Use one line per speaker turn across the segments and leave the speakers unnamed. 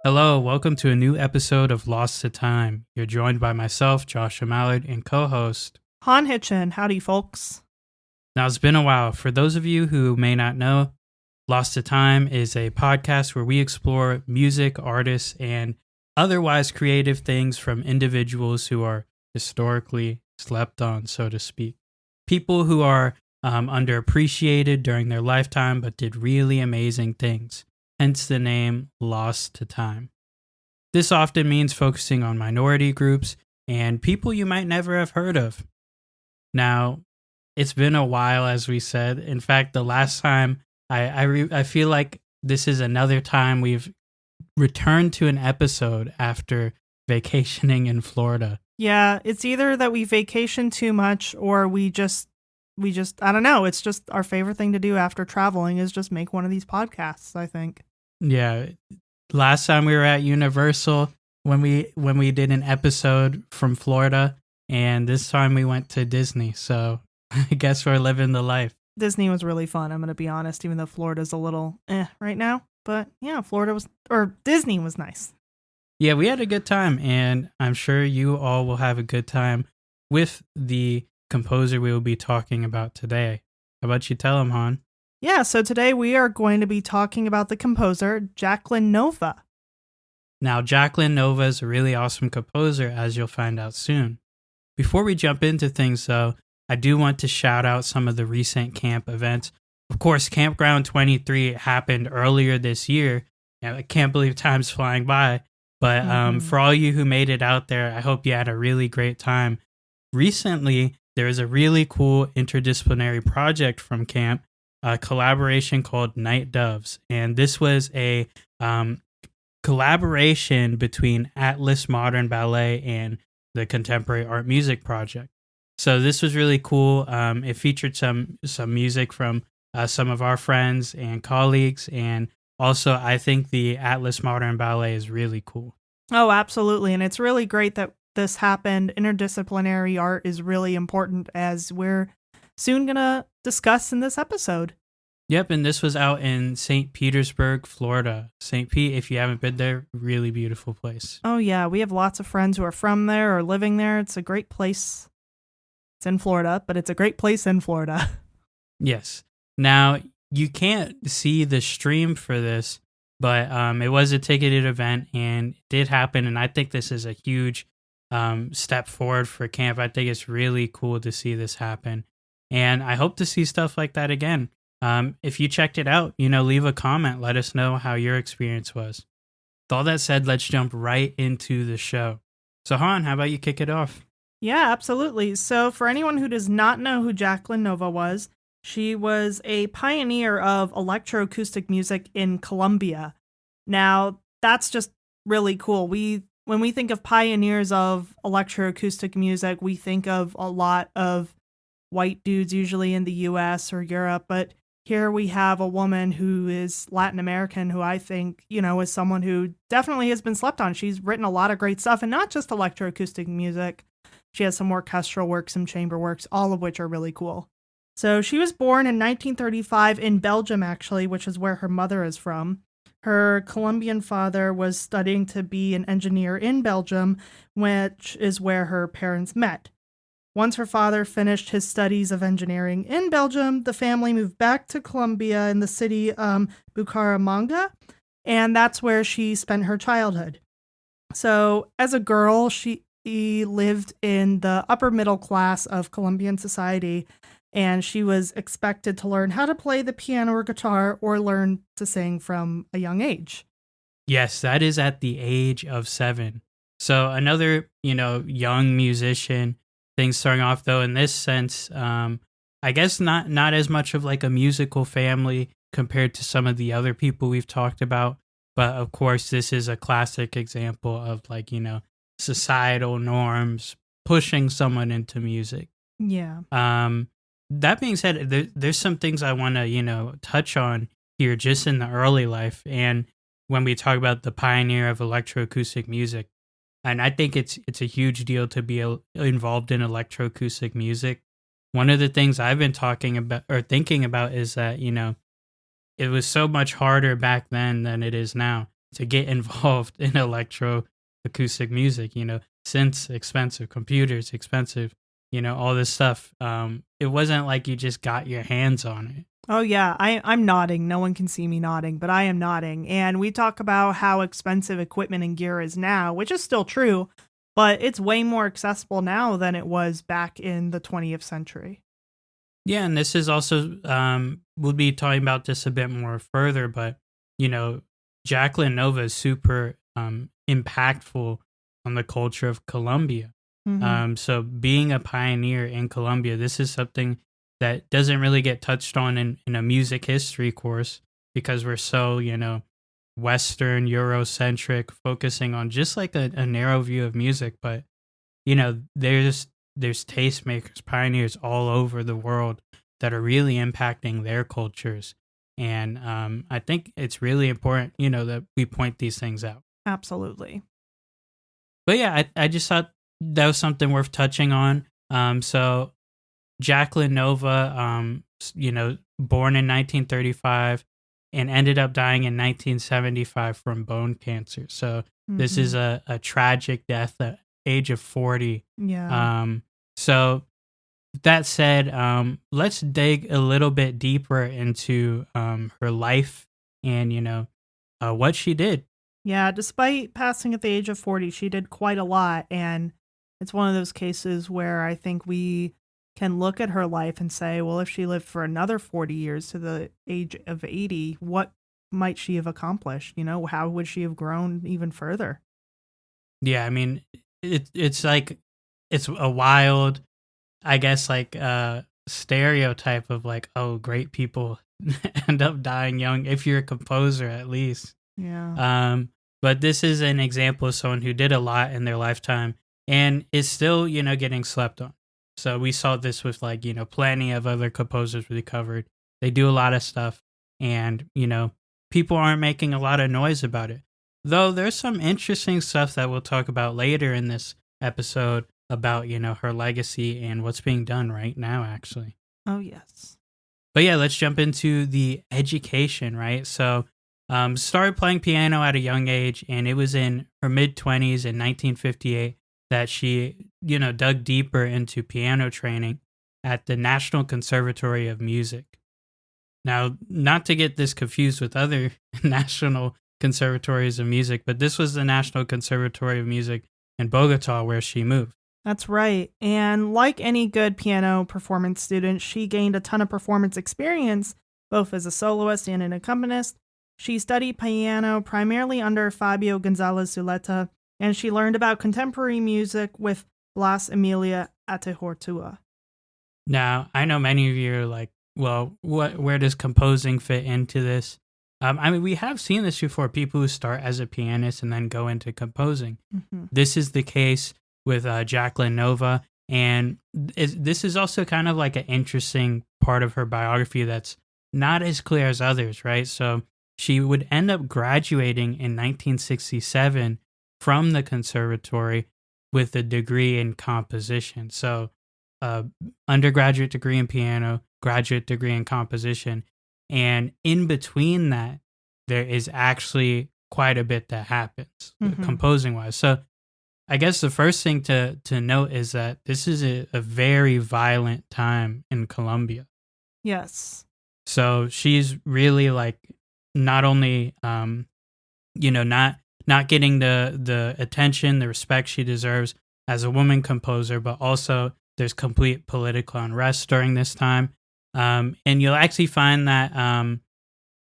Hello, welcome to a new episode of Lost to Time. You're joined by myself, Joshua Mallard, and co-host
Han Hitchin. Howdy, folks.
Now, it's been a while. For those of you who may not know, Lost to Time is a podcast where we explore music, artists, and otherwise creative things from individuals who are historically slept on, so to speak. People who are underappreciated during their lifetime but did really amazing things. Hence the name Lost to Time. This often means focusing on minority groups and people you might never have heard of. Now, it's been a while, as we said. In fact, the last time, I feel like this is another time we've returned to an episode after vacationing in Florida.
Yeah, it's either that we vacation too much or we just I don't know, it's just our favorite thing to do after traveling is just make one of these podcasts, I think.
Yeah. Last time we were at Universal when we did an episode from Florida, and this time we went to Disney. So I guess we're living the life.
Disney was really fun, I'm going to be honest, even though Florida's a little right now. But yeah, Disney was nice.
Yeah, we had a good time, and I'm sure you all will have a good time with the composer we will be talking about today. How about you tell him, Han?
Yeah, so today we are going to be talking about the composer Jacqueline Nova.
Now, Jacqueline Nova is a really awesome composer, as you'll find out soon. Before we jump into things, though, I do want to shout out some of the recent camp events. Of course, Campground 23 happened earlier this year. I can't believe time's flying by. But for all you who made it out there, I hope you had a really great time. Recently, there was a really cool interdisciplinary project from camp, a collaboration called Night Doves. And this was a collaboration between Atlas Modern Ballet and the Contemporary Art Music Project. So this was really cool. It featured some music from some of our friends and colleagues. And also, I think the Atlas Modern Ballet is really cool.
Oh, absolutely. And it's really great that this happened. Interdisciplinary art is really important, as we're soon going to discuss in this episode.
Yep, and this was out in St. Petersburg, Florida. St. Pete, if you haven't been there, really beautiful place.
Oh, yeah. We have lots of friends who are from there or living there. It's a great place. It's in Florida, but it's a great place in Florida.
Yes. Now, you can't see the stream for this, but it was a ticketed event and it did happen. And I think this is a huge step forward for camp. I think it's really cool to see this happen. And I hope to see stuff like that again. If you checked it out, leave a comment. Let us know how your experience was. With all that said, let's jump right into the show. So Han, how about you kick it off?
Yeah, absolutely. So for anyone who does not know who Jacqueline Nova was, she was a pioneer of electroacoustic music in Colombia. Now, that's just really cool. When we think of pioneers of electroacoustic music, we think of a lot of white dudes, usually in the US or Europe, but here we have a woman who is Latin American, who I think, is someone who definitely has been slept on. She's written a lot of great stuff, and not just electroacoustic music. She has some orchestral work, some chamber works, all of which are really cool. So she was born in 1935 in Belgium, actually, which is where her mother is from. Her Colombian father was studying to be an engineer in Belgium, which is where her parents met. Once her father finished his studies of engineering in Belgium, the family moved back to Colombia in the city Bucaramanga, and that's where she spent her childhood. So as a girl, she lived in the upper middle class of Colombian society, and she was expected to learn how to play the piano or guitar or learn to sing from a young age.
Yes, that is at the age of 7. So another, young musician. Things starting off, though, in this sense, I guess not as much of like a musical family compared to some of the other people we've talked about. But of course, this is a classic example of like, societal norms pushing someone into music.
Yeah.
That being said, there's some things I want to, touch on here just in the early life. And when we talk about the pioneer of electroacoustic music, and I think it's a huge deal to be involved in electroacoustic music. One of the things I've been talking about or thinking about is that, it was so much harder back then than it is now. to get involved in electroacoustic music. Synths expensive, computers expensive, all this stuff. It wasn't like you just got your hands on it.
Oh, yeah. I'm nodding. No one can see me nodding, but I am nodding. And we talk about how expensive equipment and gear is now, which is still true, but it's way more accessible now than it was back in the 20th century.
Yeah, and this is also, we'll be talking about this a bit more further, but, Jacqueline Nova is super impactful on the culture of Colombia.
Mm-hmm.
So being a pioneer in Colombia, this is something that doesn't really get touched on in a music history course because we're so, Western, Eurocentric, focusing on just like a narrow view of music. But, there's tastemakers, pioneers all over the world that are really impacting their cultures. And I think it's really important, that we point these things out.
Absolutely.
But yeah, I just thought that was something worth touching on. So Jacqueline Nova, born in 1935 and ended up dying in 1975 from bone cancer. So this is a tragic death at age of 40.
Yeah.
So that said, let's dig a little bit deeper into her life and, what she did.
Yeah, despite passing at the age of 40, she did quite a lot. And it's one of those cases where I think we can look at her life and say, well, if she lived for another 40 years to the age of 80, what might she have accomplished? How would she have grown even further?
Yeah, I mean, it's like, it's a wild, I guess, like stereotype of like, oh, great people end up dying young if you're a composer, at least.
Yeah.
But this is an example of someone who did a lot in their lifetime and is still, getting slept on. So we saw this with like, plenty of other composers we covered. They do a lot of stuff and, people aren't making a lot of noise about it. Though there's some interesting stuff that we'll talk about later in this episode about, her legacy and what's being done right now, actually.
Oh, yes.
But yeah, let's jump into the education, right? So started playing piano at a young age, and it was in her mid-20s in 1958 that she, dug deeper into piano training at the National Conservatory of Music. Now, not to get this confused with other national conservatories of music, but this was the National Conservatory of Music in Bogota where she moved.
That's right. And like any good piano performance student, she gained a ton of performance experience, both as a soloist and an accompanist. She studied piano primarily under Fabio González Zuleta, and she learned about contemporary music with Blas Emilia Atehortua.
Now, I know many of you are like, well, where does composing fit into this? I mean, we have seen this before, people who start as a pianist and then go into composing.
Mm-hmm.
This is the case with Jacqueline Nova, and this is also kind of like an interesting part of her biography that's not as clear as others, right? So she would end up graduating in 1967 from the conservatory with a degree in composition. So undergraduate degree in piano, graduate degree in composition. And in between that, there is actually quite a bit that happens composing wise. So I guess the first thing to note is that this is a very violent time in Colombia.
Yes.
So she's really like not only, not getting the attention, the respect she deserves as a woman composer, but also there's complete political unrest during this time. And you'll actually find that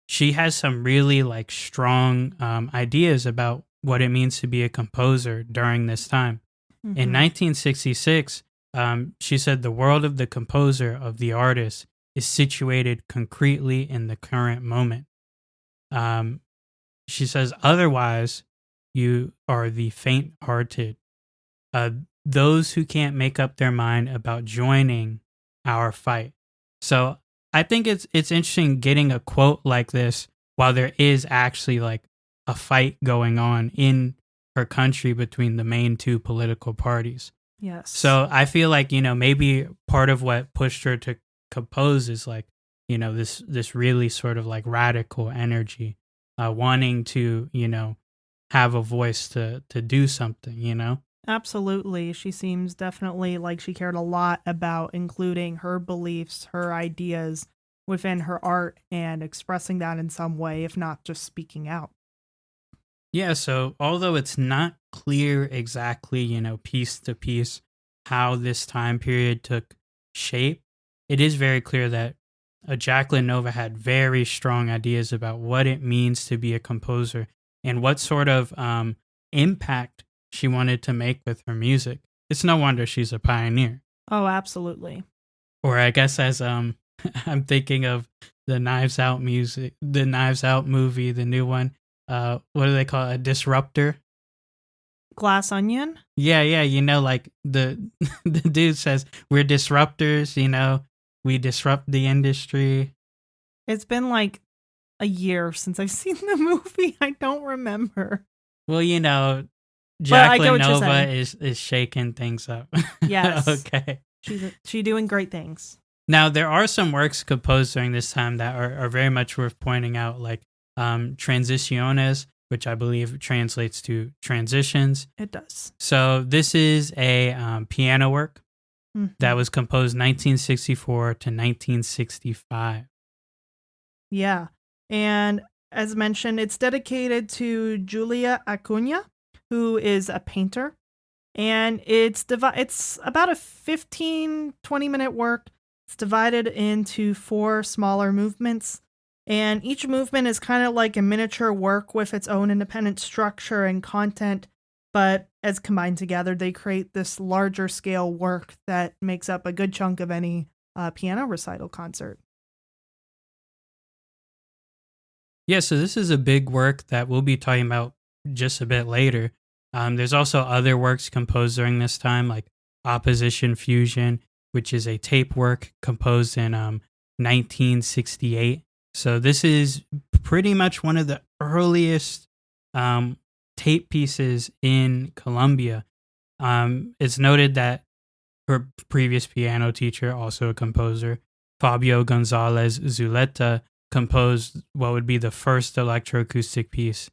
she has some really like strong ideas about what it means to be a composer during this time. Mm-hmm. In 1966, she said the world of the composer, of the artist, is situated concretely in the current moment. She says, otherwise, you are the faint-hearted. Those who can't make up their mind about joining our fight. So I think it's interesting getting a quote like this while there is actually like a fight going on in her country between the main two political parties.
Yes.
So I feel like, maybe part of what pushed her to compose is like, this really sort of like radical energy wanting to, have a voice to do something.
Absolutely. She seems definitely like she cared a lot about including her beliefs, her ideas within her art and expressing that in some way, if not just speaking out.
Yeah, so although it's not clear exactly, piece to piece, how this time period took shape, it is very clear that Jacqueline Nova had very strong ideas about what it means to be a composer and what sort of impact she wanted to make with her music. It's no wonder she's a pioneer.
Oh, absolutely.
Or I guess as I'm thinking of the Knives Out movie, the new one. What do they call it? A disruptor?
Glass Onion?
Yeah, like the the dude says we're disruptors, we disrupt the industry.
It's been like a year since I've seen the movie. I don't remember.
Well, Jacqueline Nova is shaking things up.
Yes.
Okay.
She's doing great things.
Now, there are some works composed during this time that are very much worth pointing out, like Transiciones, which I believe translates to transitions.
It does.
So this is a piano work that was composed 1964 to 1965.
Yeah. And as mentioned, it's dedicated to Julia Acuna, who is a painter. And it's about a 15, 20-minute work. It's divided into 4 smaller movements. And each movement is kind of like a miniature work with its own independent structure and content. But as combined together, they create this larger scale work that makes up a good chunk of any piano recital concert.
Yeah, so this is a big work that we'll be talking about just a bit later. There's also other works composed during this time, like Opposition Fusion, which is a tape work composed in 1968. So this is pretty much one of the earliest tape pieces in Colombia. It's noted that her previous piano teacher, also a composer, Fabio Gonzalez Zuleta, composed what would be the first electroacoustic piece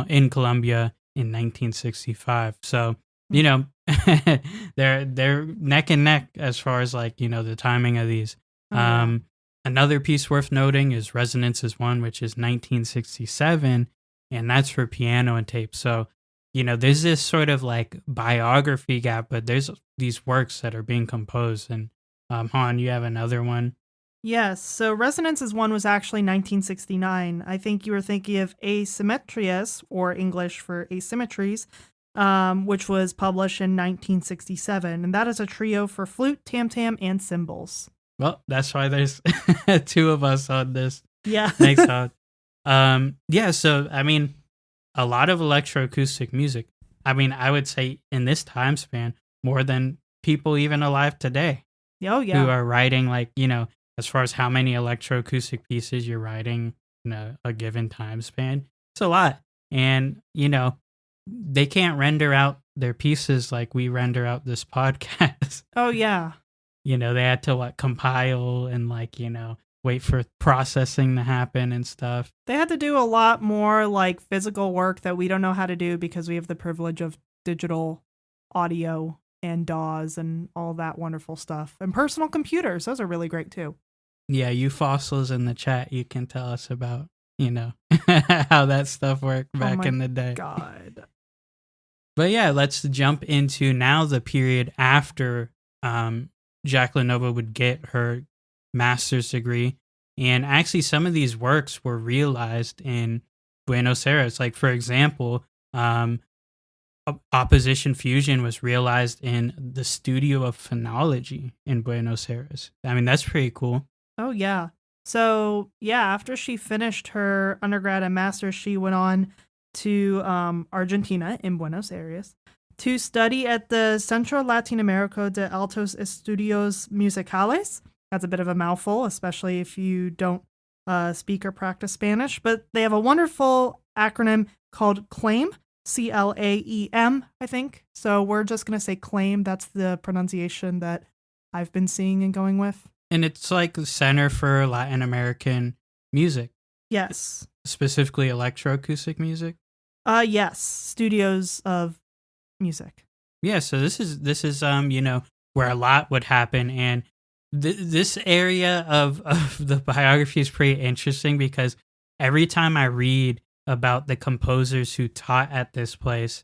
in Colombia in 1965. So, they're neck and neck as far as the timing of these. Another piece worth noting is Resonances 1, which is 1967, and that's for piano and tape. So, there's this sort of biography gap, but there's these works that are being composed. And Han, you have another one?
Yes, so Resonances 1 was actually 1969. I think you were thinking of Asymmetrias, or English for Asymmetries, which was published in 1967. And that is a trio for flute, tam-tam, and cymbals.
Well, that's why there's 2 of us on this.
Yeah.
Thanks, Han. So, a lot of electroacoustic music. I would say in this time span, more than people even alive today.
Oh, yeah.
Who are writing, as far as how many electroacoustic pieces you're writing in a given time span. It's a lot. And, they can't render out their pieces like we render out this podcast.
Oh, yeah.
They had to compile and wait for processing to happen and stuff.
They had to do a lot more physical work that we don't know how to do because we have the privilege of digital audio and DAWs and all that wonderful stuff. And personal computers. Those are really great too.
Yeah, you fossils in the chat, you can tell us about, how that stuff worked back in the day.
God.
But yeah, let's jump into now the period after Jacqueline Nova would get her master's degree. And actually, some of these works were realized in Buenos Aires. Like, for example, Opposition Fusion was realized in the Studio of Phonology in Buenos Aires. That's pretty cool.
Oh, yeah. So, yeah, after she finished her undergrad and master's, she went on to Argentina in Buenos Aires to study at the Centro Latinoamerico de Altos Estudios Musicales. That's a bit of a mouthful, especially if you don't speak or practice Spanish. But they have a wonderful acronym called CLAIM, CLAEM, I think. So we're just going to say CLAIM. That's the pronunciation that I've been seeing and going with.
And it's like the Center for Latin American Music.
Yes.
specifically electroacoustic music?
Yes, studios of music.
Yeah, so this is where a lot would happen, and this area of the biography is pretty interesting because every time I read about the composers who taught at this place,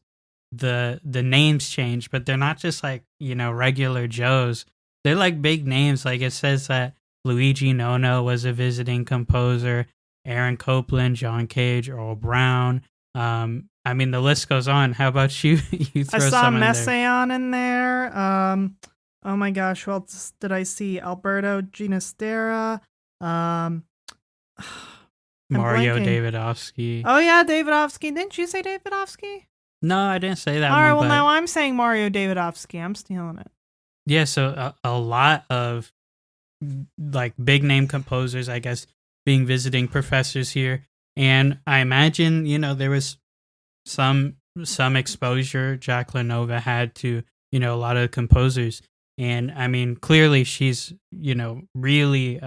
the names change, but they're not just like, regular Joes. They're like big names. Like it says that Luigi Nono was a visiting composer, Aaron Copland, John Cage, Earl Brown. I mean, the list goes on. How about you? You throw
I saw
some in there.
Messiaen in there. Oh my gosh, who else did I see? Alberto Ginastera. I'm
Mario
blanking.
Davidovsky.
Oh yeah, Davidovsky. Didn't you say Davidovsky?
No, I didn't say that
All right,
one.
well
But
now I'm saying Mario Davidovsky. I'm stealing it.
yeah, so a lot of like big name composers, I guess, being visiting professors here, and I imagine there was some exposure Jacqueline Nova had to a lot of composers, and I mean clearly she's really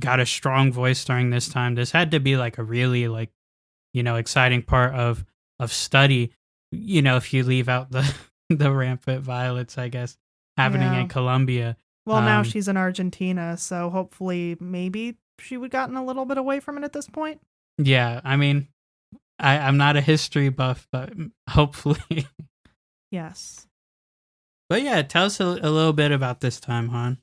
got a strong voice during this time. This had to be like a really like exciting part of study. If you leave out the the rampant violence, I guess, happening
Yeah.
in Colombia.
Well, now she's in Argentina, so hopefully maybe she would gotten a little bit away from it at this point.
Yeah, I mean, I'm not a history buff, but hopefully.
Yes.
But yeah, tell us a little bit about this time, Han.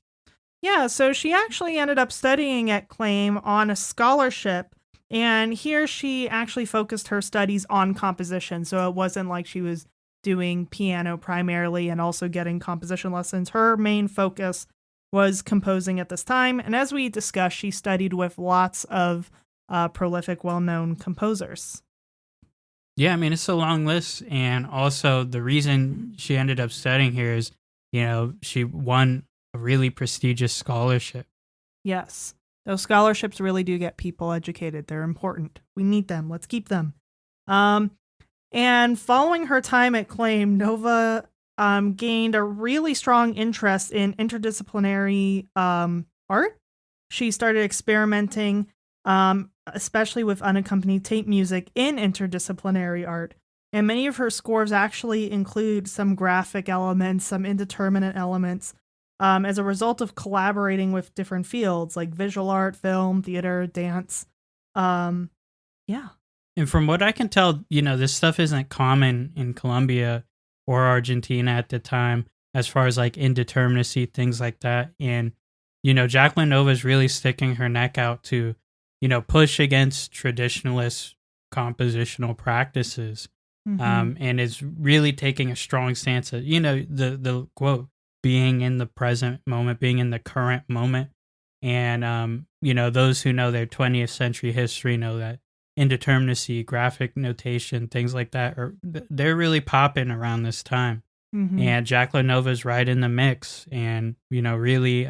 Yeah, so she actually ended up studying at Claim on a scholarship, and here she actually focused her studies on composition, so it wasn't like she was doing piano primarily and also getting composition lessons. Her main focus was composing at this time, and as we discussed, she studied with lots of prolific, well-known composers.
Yeah, I mean, it's a long list, and also the reason she ended up studying here is, she won a really prestigious scholarship.
Yes, those scholarships really do get people educated. They're important. We need them. Let's keep them. And following her time at Claim, Nova gained a really strong interest in interdisciplinary art. She started experimenting, especially with unaccompanied tape music in interdisciplinary art. And many of her scores actually include some graphic elements, some indeterminate elements, as a result of collaborating with different fields like visual art, film, theater, dance. Yeah.
And from what I can tell, this stuff isn't common in Colombia or Argentina at the time, as far as like indeterminacy, things like that. And, Jacqueline Nova is really sticking her neck out to, push against traditionalist compositional practices.
Mm-hmm.
And is really taking a strong stance of, the quote, being in the present moment, being in the current moment. And, those who know their 20th century history know that indeterminacy, graphic notation, things like that, they're really popping around this time.
Mm-hmm.
And Jacqueline Nova's right in the mix, and really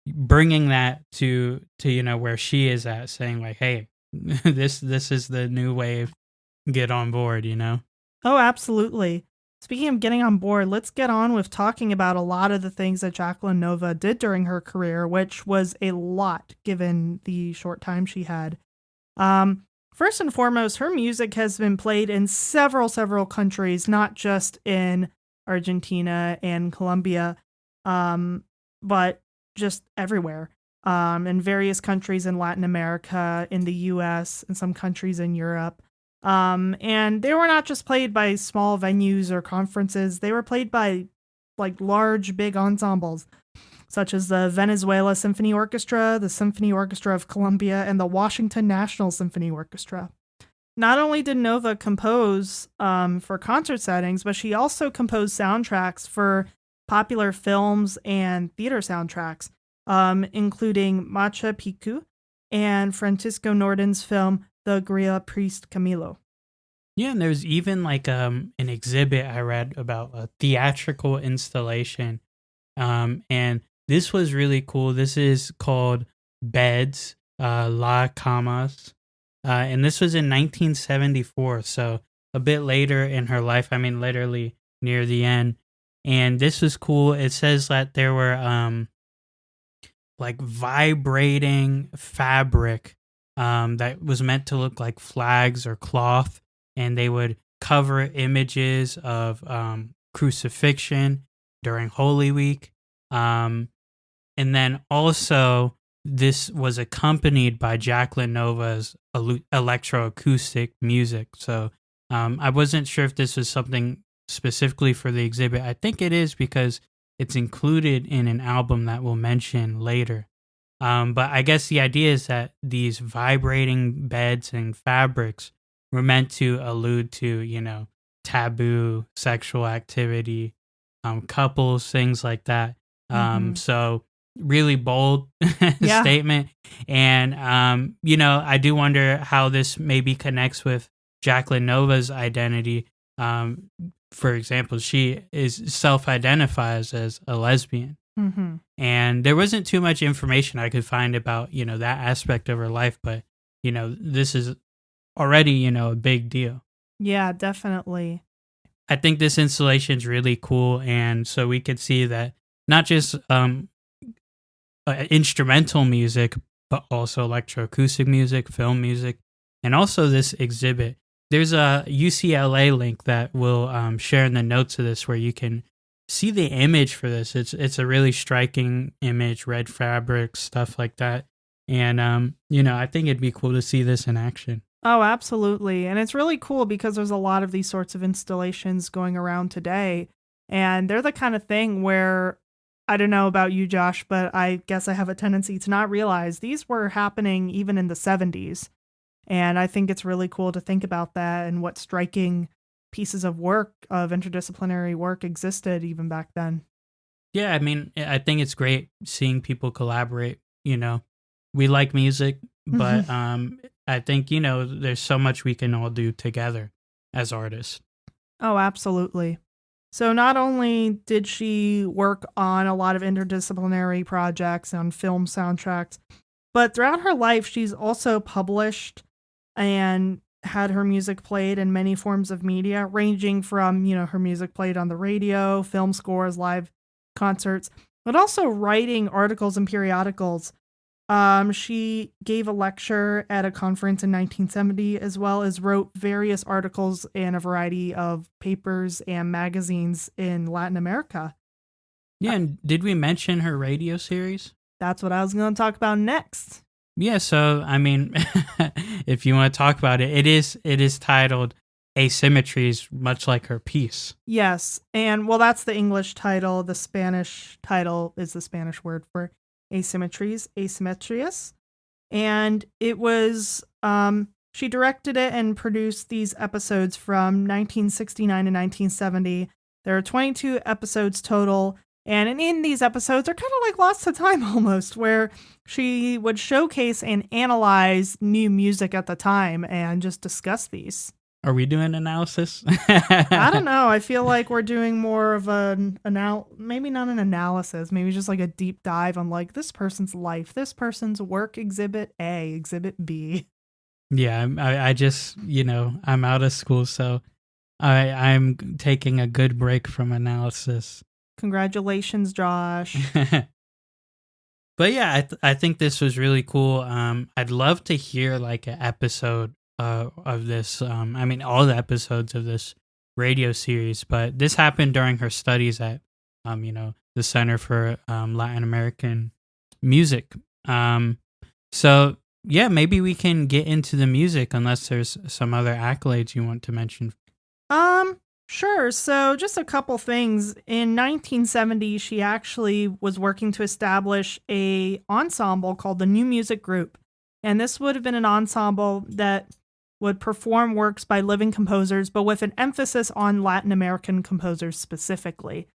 bringing that to where she is at, saying like, hey, this is the new wave, get on board.
Oh, absolutely. Speaking of getting on board, let's get on with talking about a lot of the things that Jacqueline Nova did during her career, which was a lot given the short time she had. First and foremost, her music has been played in several countries, not just in Argentina and Colombia, but just everywhere. In various countries in Latin America, in the US, and some countries in Europe. And they were not just played by small venues or conferences, they were played by like large, big ensembles, such as the Venezuela Symphony Orchestra, the Symphony Orchestra of Colombia, and the Washington National Symphony Orchestra. Not only did Nova compose for concert settings, but she also composed soundtracks for popular films and theater soundtracks, including Macha Picchu and Francisco Norden's film The Guerrilla Priest Camilo.
Yeah, and there's even like an exhibit I read about a theatrical installation, and this was really cool. This is called Beds, La Camas, and this was in 1974, so a bit later in her life. I mean, literally near the end. And this was cool. It says that there were like vibrating fabric that was meant to look like flags or cloth, and they would cover images of crucifixion during Holy Week. And then also, this was accompanied by Jacqueline Nova's electroacoustic music. So I wasn't sure if this was something specifically for the exhibit. I think it is because it's included in an album that we'll mention later. But I guess the idea is that these vibrating beds and fabrics were meant to allude to, taboo sexual activity, couples, things like that. So really bold statement. And, I do wonder how this maybe connects with Jacqueline Nova's identity. For example, she is self-identifies as a lesbian. And there wasn't too much information I could find about, that aspect of her life. But, this is already, a big deal.
Yeah, definitely.
I think this installation is really cool. And so we could see that not just instrumental music, but also electroacoustic music, film music, and also this exhibit. There's a UCLA link that we'll share in the notes of this where you can see the image for this. It's a really striking image, red fabric, stuff like that. And, I think it'd be cool to see this in action.
Oh, absolutely. And it's really cool because there's a lot of these sorts of installations going around today. And they're the kind of thing where, I don't know about you, Josh, but I guess I have a tendency to not realize these were happening even in the 70s. And I think it's really cool to think about that and what striking pieces of work, of interdisciplinary work, existed even back then.
Yeah, I mean, I think it's great seeing people collaborate. We like music, but I think, there's so much we can all do together as artists.
Oh, absolutely. So not only did she work on a lot of interdisciplinary projects on film soundtracks, but throughout her life, she's also published and had her music played in many forms of media, ranging from, her music played on the radio, film scores, live concerts, but also writing articles and periodicals. She gave a lecture at a conference in 1970, as well as wrote various articles in a variety of papers and magazines in Latin America.
Yeah, and did we mention her radio series?
That's what I was going to talk about next.
Yeah, so I mean, if you want to talk about it, it is titled Asymmetries, much like her piece.
Yes, and well, that's the English title. The Spanish title is the Spanish word for asymmetries, asymmetrias. And it was, she directed it and produced these episodes from 1969 to 1970. There are 22 episodes total. And in these episodes are kind of like Lost to Time almost, where she would showcase and analyze new music at the time and just discuss these.
Are we doing analysis?
I don't know. I feel like we're doing more of maybe not an analysis, maybe just like a deep dive on like this person's life, this person's work, exhibit A, exhibit B.
Yeah, I just, I'm out of school, so I'm taking a good break from analysis.
Congratulations, Josh.
But yeah, I think this was really cool. I'd love to hear like an episode of this. I mean, all the episodes of this radio series, but this happened during her studies at, the Center for Latin American Music. So yeah, maybe we can get into the music unless there's some other accolades you want to mention.
Sure. So just a couple things. In 1970, she actually was working to establish a ensemble called the New Music Group. And this would have been an ensemble that would perform works by living composers, but with an emphasis on Latin American composers specifically.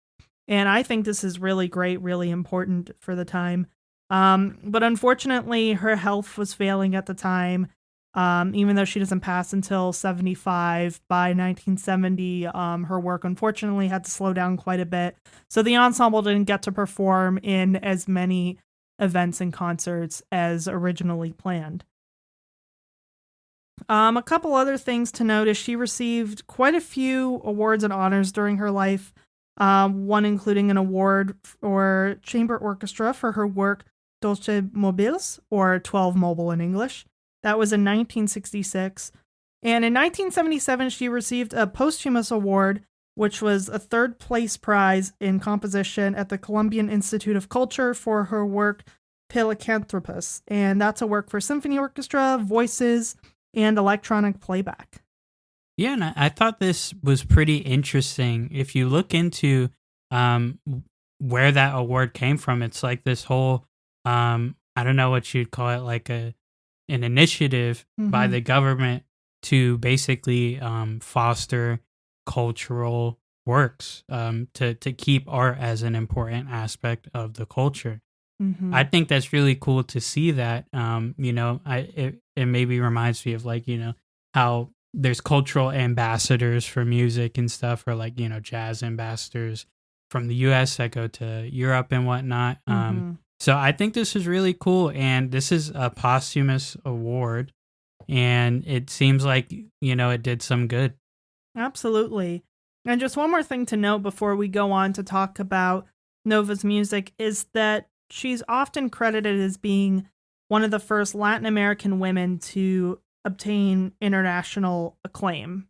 And I think this is really great, really important for the time. But unfortunately, her health was failing at the time. Even though she doesn't pass until 75, by 1970, her work unfortunately had to slow down quite a bit. So the ensemble didn't get to perform in as many events and concerts as originally planned. A couple other things to note is she received quite a few awards and honors during her life, one including an award for chamber orchestra for her work Dolce Mobiles, or 12 Mobile in English. That was in 1966. And in 1977, she received a posthumous award, which was a third place prize in composition at the Colombian Institute of Culture for her work Pilocanthropus. And that's a work for symphony orchestra, voices, and electronic playback.
Yeah, and I thought this was pretty interesting. If you look into where that award came from, it's like this whole, I don't know what you'd call it, like an initiative by the government to basically foster cultural works, to keep art as an important aspect of the culture. I think that's really cool to see that. It maybe reminds me of, like, how there's cultural ambassadors for music and stuff, or like, jazz ambassadors from the US that go to Europe and whatnot. So I think this is really cool, and this is a posthumous award, and it seems like, it did some good.
Absolutely. And just one more thing to note before we go on to talk about Nova's music is that she's often credited as being one of the first Latin American women to obtain international acclaim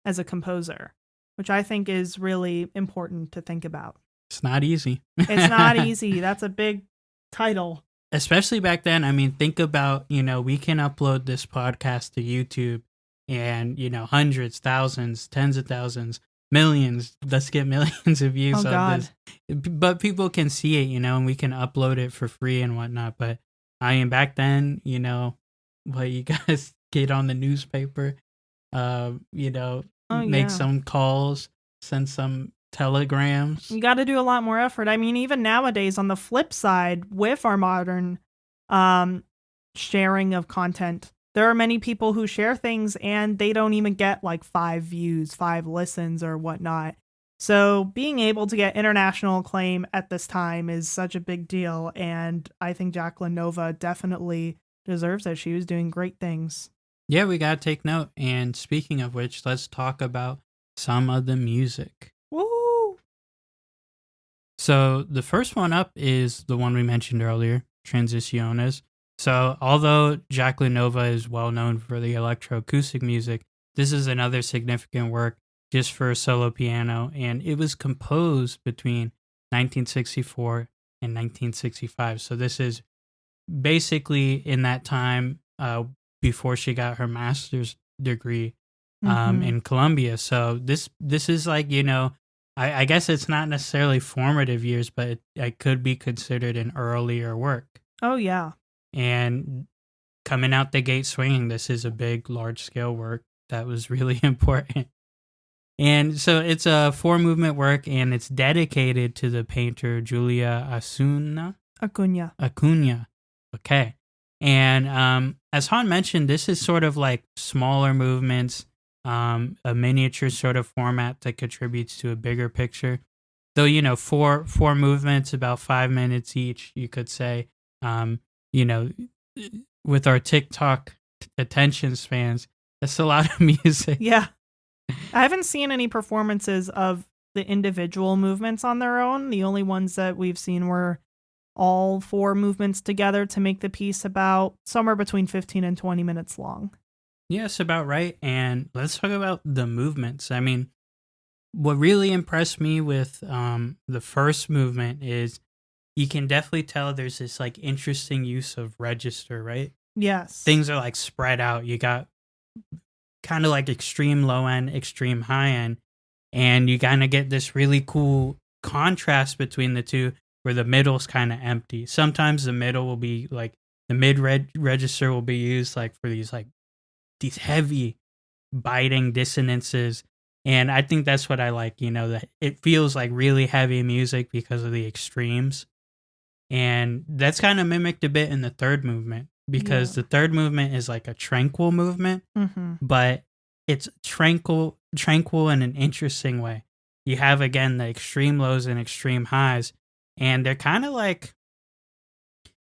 as a composer, which I think is really important to think about.
It's not easy.
It's not easy. That's a big title.
Especially back then. I mean, think about, we can upload this podcast to YouTube and, hundreds, thousands, tens of thousands, millions. Let's get millions of views
Oh,
of
God.
this. But people can see it, and we can upload it for free and whatnot. But I mean, back then, what you guys get on the newspaper, make some calls, send some telegrams.
You got to do a lot more effort. I mean, even nowadays, on the flip side, with our modern sharing of content, there are many people who share things and they don't even get like 5 views, 5 listens or whatnot. So being able to get international acclaim at this time is such a big deal. And I think Jacqueline Nova definitely deserves it. She was doing great things.
Yeah, we got to take note. And speaking of which, let's talk about some of the music.
Woo!
So the first one up is the one we mentioned earlier, Transiciones. So although Jacqueline Nova is well known for the electroacoustic music, this is another significant work just for solo piano, and it was composed between 1964 and 1965. So this is basically in that time before she got her master's degree in Colombia. So this is like, I guess it's not necessarily formative years, but it could be considered an earlier work.
Oh, yeah.
And coming out the gate swinging, this is a big, large-scale work that was really important. And so it's a 4-movement work, and it's dedicated to the painter Julia Acuña. Okay. And as Han mentioned, this is sort of like smaller movements, a miniature sort of format that contributes to a bigger picture. Though, four movements, about 5 minutes each, you could say. With our TikTok attention spans, that's a lot of music.
Yeah. I haven't seen any performances of the individual movements on their own. The only ones that we've seen were all 4 movements together to make the piece about somewhere between 15 and 20 minutes long.
Yes, about right. And let's talk about the movements. I mean, what really impressed me with the first movement is you can definitely tell there's this like interesting use of register, right?
Yes.
Things are like spread out. You got kind of like extreme low end, extreme high end, and you kind of get this really cool contrast between the two where the middle's kind of empty. Sometimes the middle will be like the mid register will be used like for these heavy biting dissonances. And I think that's what I like, that it feels like really heavy music because of the extremes. And that's kind of mimicked a bit in the third movement, because the third movement is like a tranquil movement, but it's tranquil in an interesting way. You have, again, the extreme lows and extreme highs, and they're kind of like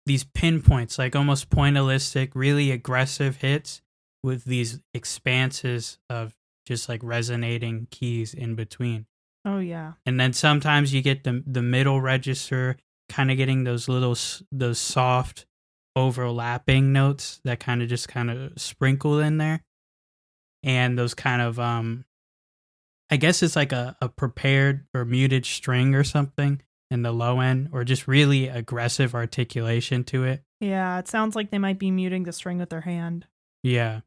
these pinpoints, like almost pointillistic, really aggressive hits with these expanses of just like resonating keys in between.
Oh, yeah.
And then sometimes you get the middle register kind of getting those soft overlapping notes that kind of sprinkle in there. And those kind of, I guess it's like a prepared or muted string or something in the low end, or just really aggressive articulation to it.
Yeah, it sounds like they might be muting the string with their hand.
Yeah.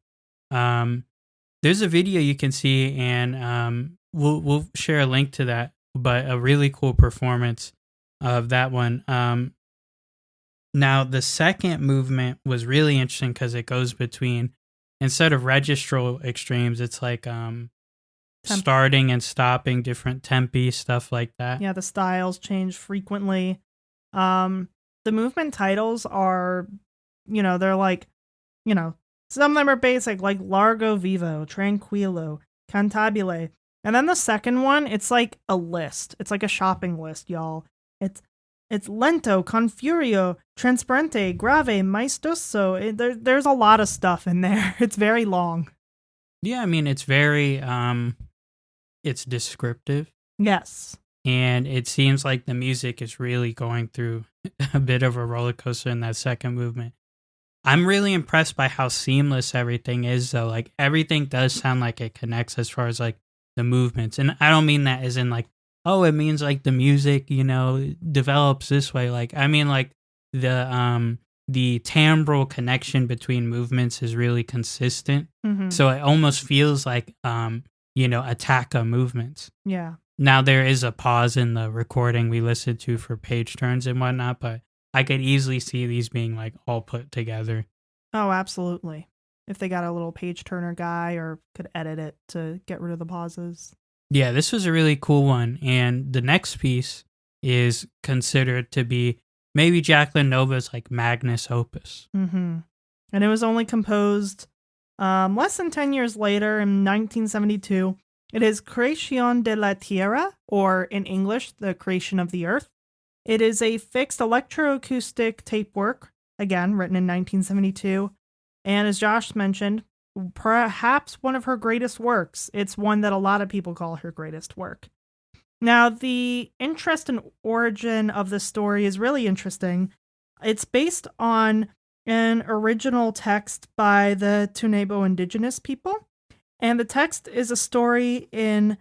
There's a video you can see, and we'll share a link to that, but a really cool performance of that one. Now, the second movement was really interesting because it goes between, instead of registral extremes, it's like starting and stopping, different tempi, stuff like that.
Yeah, the styles change frequently. The movement titles are, they're like, some of them are basic, like Largo Vivo, Tranquillo, Cantabile. And then the second one, it's like a list. It's like a shopping list, y'all. It's lento, con furio, transparente, grave, maestoso. There's a lot of stuff in there. It's very long.
Yeah, I mean, it's very, it's descriptive.
Yes.
And it seems like the music is really going through a bit of a roller coaster in that second movement. I'm really impressed by how seamless everything is, though. Like, everything does sound like it connects as far as, like, the movements. And I don't mean that as in, like, oh, it means, like, the music, develops this way. Like, I mean, like, the timbral connection between movements is really consistent.
Mm-hmm.
So it almost feels like, attacca movements.
Yeah.
Now, there is a pause in the recording we listened to for page turns and whatnot, but I could easily see these being, like, all put together.
Oh, absolutely. If they got a little page turner guy or could edit it to get rid of the pauses.
Yeah, this was a really cool one. And the next piece is considered to be maybe Jacqueline Nova's, like, magnus opus.
Mm-hmm. And it was only composed less than 10 years later in 1972. It is Creación de la Tierra, or in English, the creation of the earth. It is a fixed electroacoustic tape work, again, written in 1972. And as Josh mentioned, perhaps one of her greatest works. It's one that a lot of people call her greatest work. Now, the interest and origin of the story is really interesting. It's based on an original text by the Tunebo indigenous people. And the text is a story in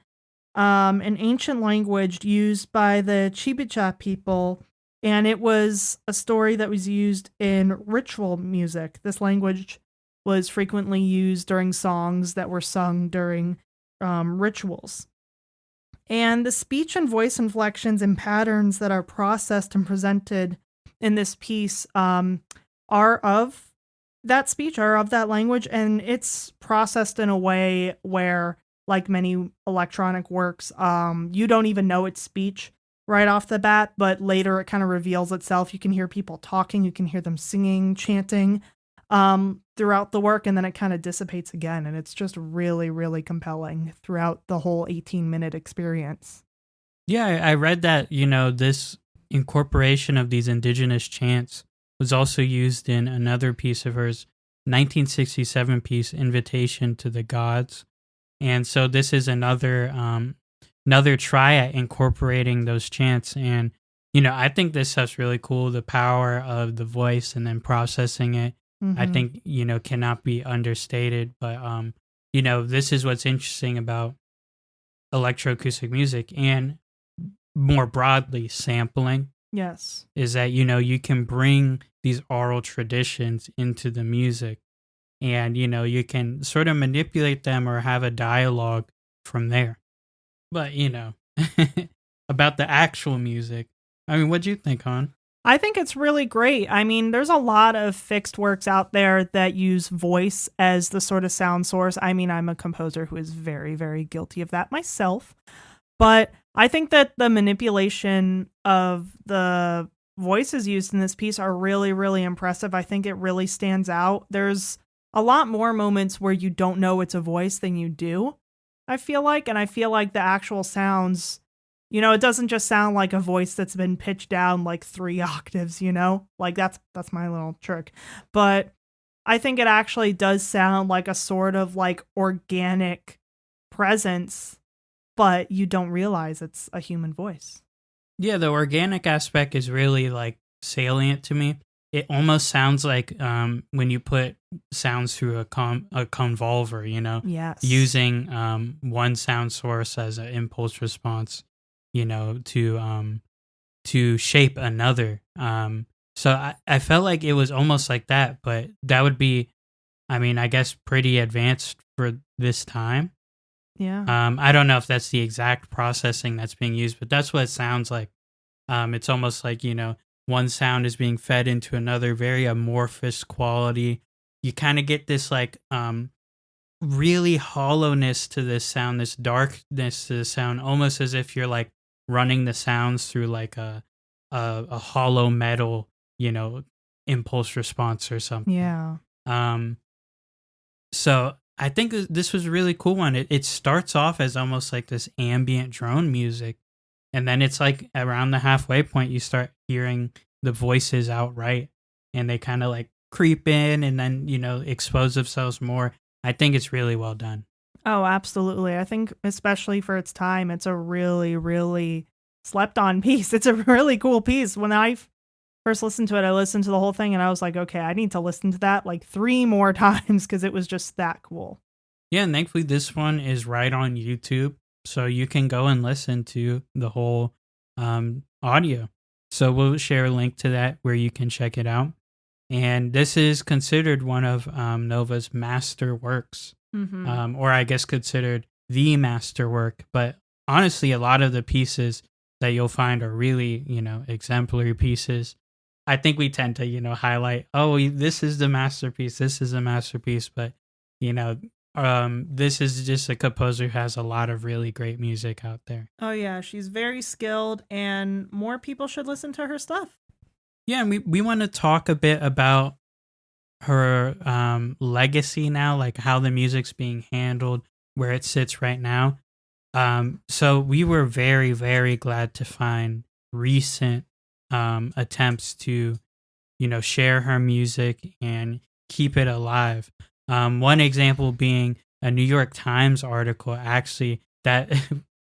an ancient language used by the Chibicha people. And it was a story that was used in ritual music. This language was frequently used during songs that were sung during rituals. And the speech and voice inflections and patterns that are processed and presented in this piece are of that speech, are of that language, and it's processed in a way where, like many electronic works, you don't even know it's speech right off the bat, but later it kind of reveals itself. You can hear people talking, you can hear them singing, chanting throughout the work, and then it kind of dissipates again, and it's just really, really compelling throughout the whole 18-minute experience.
Yeah, I read that, this incorporation of these indigenous chants was also used in another piece of hers, 1967 piece, Invitation to the Gods. And so this is another try at incorporating those chants. And, I think this stuff's really cool. The power of the voice and then processing it, I think, cannot be understated. But, this is what's interesting about electroacoustic music and more broadly sampling.
Yes.
Is that, you can bring these oral traditions into the music and, you can sort of manipulate them or have a dialogue from there. But, about the actual music, I mean, what'd you think, hon?
I think it's really great. I mean, there's a lot of fixed works out there that use voice as the sort of sound source. I mean, I'm a composer who is very, very guilty of that myself. But I think that the manipulation of the voices used in this piece are really, really impressive. I think it really stands out. There's a lot more moments where you don't know it's a voice than you do, I feel like. And I feel like the actual sounds, it doesn't just sound like a voice that's been pitched down like 3 octaves, Like that's my little trick. But I think it actually does sound like a sort of like organic presence, but you don't realize it's a human voice.
Yeah, the organic aspect is really like salient to me. it almost sounds like when you put sounds through a convolver, you know,
Yes.
using one sound source as an impulse response, you know, to shape another. So I felt like it was almost like that, but that would be, I mean, I guess pretty advanced for this time.
Yeah.
I don't know if that's the exact processing that's being used, but that's what it sounds like. It's almost like, you know, one sound is being fed into another, very amorphous quality. You kind of get this like really hollowness to this sound, this darkness to the sound, almost as if you're like running the sounds through like a hollow metal, you know, impulse response or something.
Yeah.
So I think this was a really cool one. It starts off as almost like this ambient drone music, and then it's like around the halfway point you start hearing the voices outright, and they kind of like creep in and then, you know, expose themselves more. I think it's really well done.
Oh, absolutely. I think especially for its time, it's a really, really slept on piece. It's a really cool piece. When I first listened to it, I listened to the whole thing and I was like, okay, I need to listen to that like 3 more times because it was just that cool.
Yeah, and thankfully this one is right on YouTube, so you can go and listen to the whole audio. So we'll share a link to that where you can check it out. And this is considered one of Nova's master works, or I guess considered the master work. But honestly, a lot of the pieces that you'll find are really, you know, exemplary pieces. I think we tend to, you know, highlight, oh, this is the masterpiece, this is a masterpiece. But, you know, this is just a composer who has a lot of really great music out there.
Oh, yeah. She's very skilled and more people should listen to her stuff.
Yeah, and we want to talk a bit about her legacy now, like how the music's being handled, where it sits right now. So we were very, very glad to find recent attempts to, you know, share her music and keep it alive. One example being a New York Times article, actually, that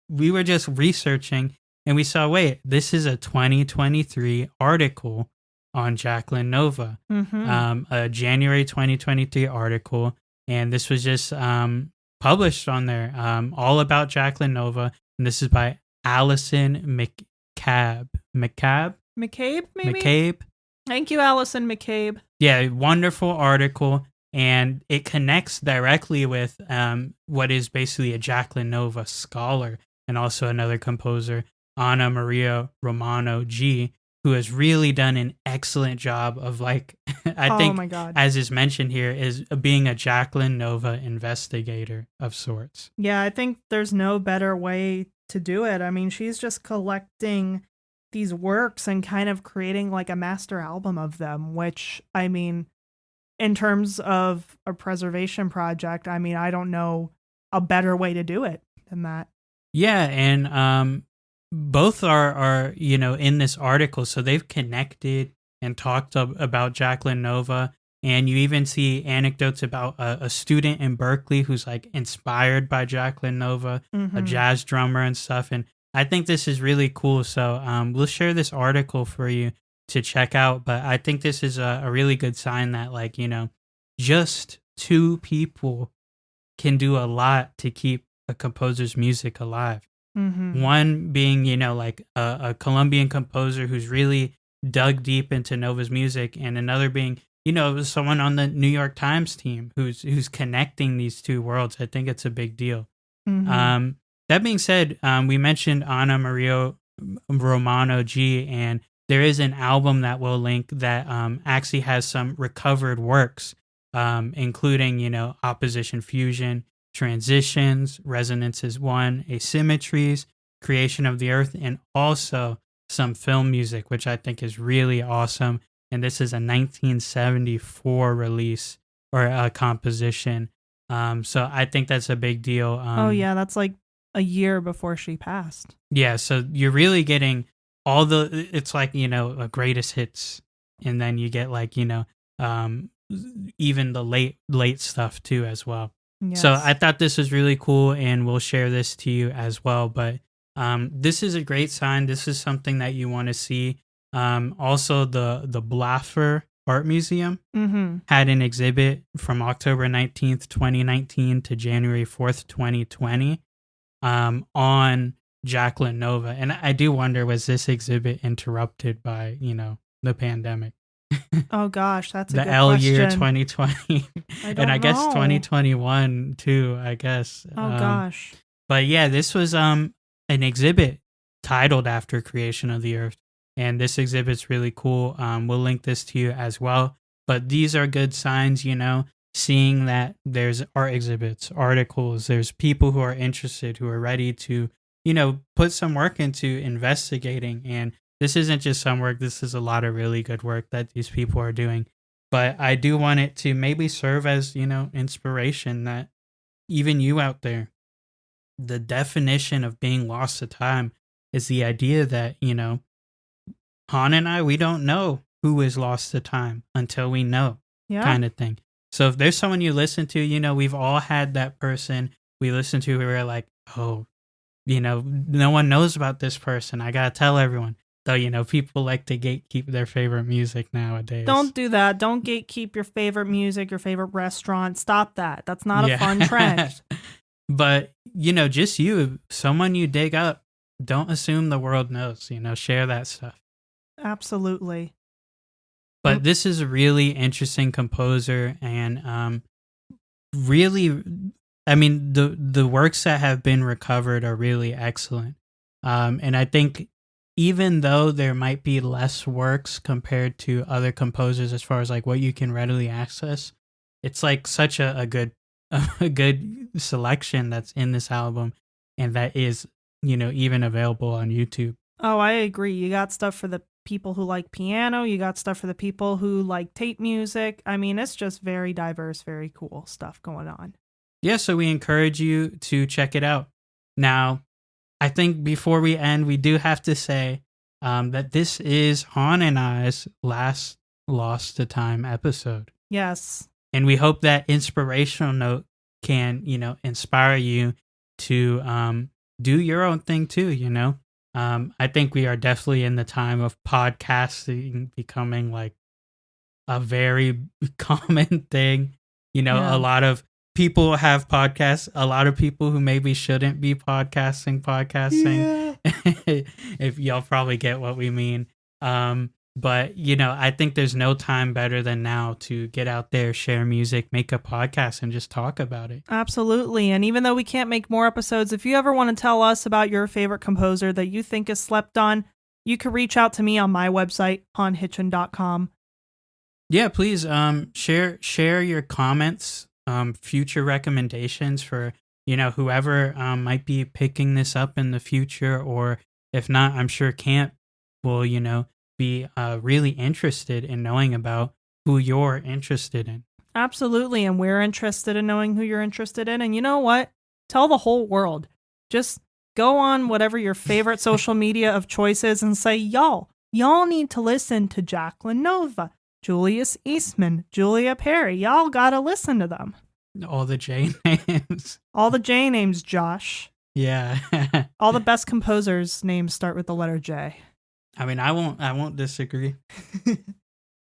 we were just researching and we saw, wait, this is a 2023 article on Jacqueline Nova, a January 2023 article. And this was just published on there, all about Jacqueline Nova. And this is by Allison McCabe, maybe? McCabe.
Thank you, Allison McCabe.
Yeah, wonderful article. And it connects directly with what is basically a Jacqueline Nova scholar and also another composer, Anna Maria Romano G, who has really done an excellent job of, like, I think,
my God,
as is mentioned here, is being a Jacqueline Nova investigator of sorts.
Yeah, I think there's no better way to do it. I mean, she's just collecting these works and kind of creating like a master album of them, which, I mean, in terms of a preservation project, I mean, I don't know a better way to do it than that.
Yeah, and both are, you know, in this article, so they've connected and talked about Jacqueline Nova, and you even see anecdotes about a student in Berkeley who's like inspired by Jacqueline Nova, a jazz drummer and stuff, and I think this is really cool. So we'll share this article for you to check out, but I think this is a really good sign that, like, you know, just 2 people can do a lot to keep a composer's music alive. One being, you know, like a Colombian composer who's really dug deep into Nova's music, and another being, you know, someone on the New York Times team who's connecting these 2 worlds. I think it's a big deal. That being said, we mentioned Anna Maria Romano G, and there is an album that we'll link that actually has some recovered works, including, you know, Opposition Fusion, Transitions, Resonances 1, Asymmetries, Creation of the Earth, and also some film music, which I think is really awesome. And this is a 1974 release or a composition. So I think that's a big deal.
Oh, yeah, that's like a year before she passed.
Yeah, so you're really getting all the, it's like, you know, a greatest hits, and then you get like, you know, even the late stuff too as well.
Yes.
So I thought this was really cool, and we'll share this to you as well. But this is a great sign. This is something that you want to see. Also, the Blaffer Art Museum had an exhibit from October 19th, 2019 to January 4th, 2020 on Jacqueline Nova. And I do wonder, was this exhibit interrupted by, the pandemic?
Oh gosh, that's a
the
good
L
question.
year 2020 and I guess
know.
2021 too, I guess.
Oh gosh.
But yeah, this was an exhibit titled after Creation of the Earth, and this exhibit's really cool. We'll link this to you as well. But these are good signs, seeing that there's art exhibits, articles, there's people who are interested, who are ready to, put some work into investigating. And this isn't just some work, this is a lot of really good work that these people are doing. But I do want it to maybe serve as, inspiration that even you out there, the definition of being lost to time is the idea that, Han and I, we don't know who is lost to time until we know, kind of thing. So if there's someone you listen to, we've all had that person we listen to who we're like, oh, no one knows about this person. I got to tell everyone. Though, people like to gatekeep their favorite music nowadays.
Don't do that. Don't gatekeep your favorite music, your favorite restaurant. Stop that. That's not a fun trend.
But, just someone you dig up, don't assume the world knows, share that stuff.
Absolutely.
But this is a really interesting composer, and really, I mean, the works that have been recovered are really excellent. And I think even though there might be less works compared to other composers as far as like what you can readily access, it's like such a good selection that's in this album, and that is, even available on YouTube.
Oh, I agree. You got stuff for the people who like piano, you got stuff for the people who like tape music. I mean, it's just very diverse, very cool stuff going on.
Yeah, so we encourage you to check it out. Now, I think before we end, we do have to say that this is Han and I's last Lost to Time episode.
Yes.
And we hope that inspirational note can, inspire you to do your own thing too, I think we are definitely in the time of podcasting becoming like a very common thing. A lot of people have podcasts, a lot of people who maybe shouldn't be podcasting. Yeah. If y'all probably get what we mean. But, I think there's no time better than now to get out there, share music, make a podcast, and just talk about it.
Absolutely. And even though we can't make more episodes, if you ever want to tell us about your favorite composer that you think is slept on, you can reach out to me on my website, hanhitchin.com.
Yeah, please share your comments, future recommendations for, whoever might be picking this up in the future. Or if not, I'm sure Camp will, be really interested in knowing about who you're interested in.
Absolutely. And we're interested in knowing who you're interested in. And you know what? Tell the whole world. Just go on whatever your favorite social media of choice is and say, y'all need to listen to Jacqueline Nova, Julius Eastman, Julia Perry. Y'all got to listen to them.
All the J names.
All the J names, Josh.
Yeah.
All the best composers' names start with the letter J.
I mean, I won't disagree.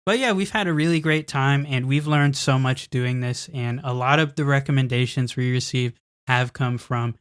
But yeah, we've had a really great time, and we've learned so much doing this. And a lot of the recommendations we receive have come from,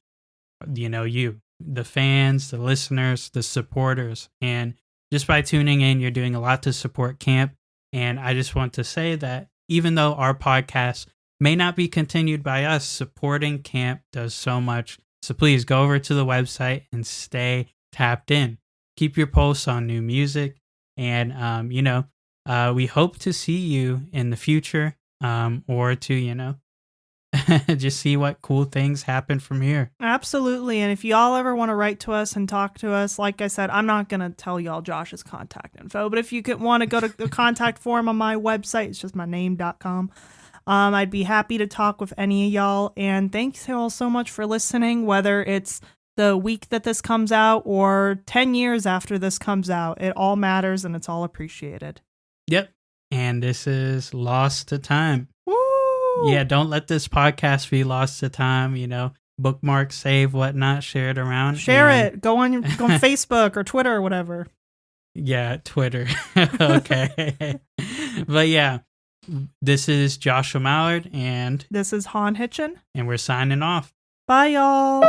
you, the fans, the listeners, the supporters. And just by tuning in, you're doing a lot to support Camp. And I just want to say that even though our podcast may not be continued by us, supporting Camp does so much. So please go over to the website and stay tapped in. Keep your pulse on new music, and we hope to see you in the future, or to just see what cool things happen from here.
Absolutely. And if y'all ever want to write to us and talk to us, like I said, I'm not gonna tell y'all Josh's contact info, but if you want to go to the contact form on my website, it's just my name.com. I'd be happy to talk with any of y'all, and thanks y'all so much for listening, whether it's the week that this comes out or 10 years after this comes out. It all matters, and it's all appreciated.
Yep. And this is Lost to Time.
Woo!
Yeah, don't let this podcast be lost to time. Bookmark, save, whatnot, share it around.
Share it. Go on Facebook or Twitter or whatever.
Yeah, Twitter. Okay. But yeah, this is Joshua Mallard, and
This is Han Hitchin.
we're signing off.
Bye, y'all.